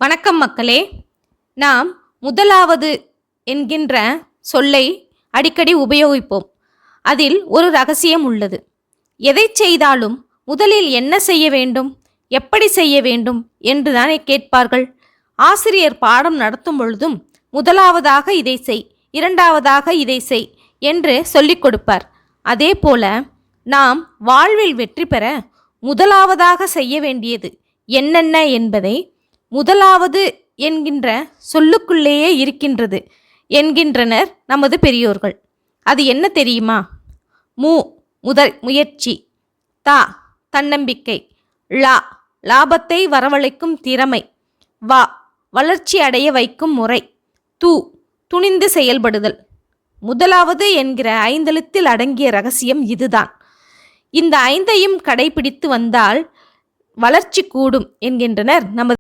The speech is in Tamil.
வணக்கம் மக்களே. நாம் முதலாவது என்கின்ற சொல்லை அடிக்கடி உபயோகிப்போம். அதில் ஒரு ரகசியம் உள்ளது. எதை செய்தாலும் முதலில் என்ன செய்ய வேண்டும், எப்படி செய்ய வேண்டும் என்று தானே கேட்பார்கள். ஆசிரியர் பாடம் நடத்தும் பொழுதும் முதலாவதாக இதை செய், இரண்டாவதாக இதை செய் என்று சொல்லிக் கொடுப்பார். அதே போல நாம் வாழ்வில் வெற்றி பெற முதலாவதாக செய்ய வேண்டியது என்னென்ன என்பதை முதலாவது என்கின்ற சொல்லுக்குள்ளேயே இருக்கின்றது என்கின்றனர் நமது பெரியோர்கள். அது என்ன தெரியுமா? முயற்சி, தன்னம்பிக்கை, லாபத்தை வரவழைக்கும் திறமை, வளர்ச்சி அடைய வைக்கும் முறை, துணிந்து செயல்படுதல். முதலாவது என்கிற 5 எழுத்தில் அடங்கிய ரகசியம் இதுதான். இந்த 5ஐயும் கடைபிடித்து வந்தால் வளர்ச்சி கூடும் என்கின்றனர் நமது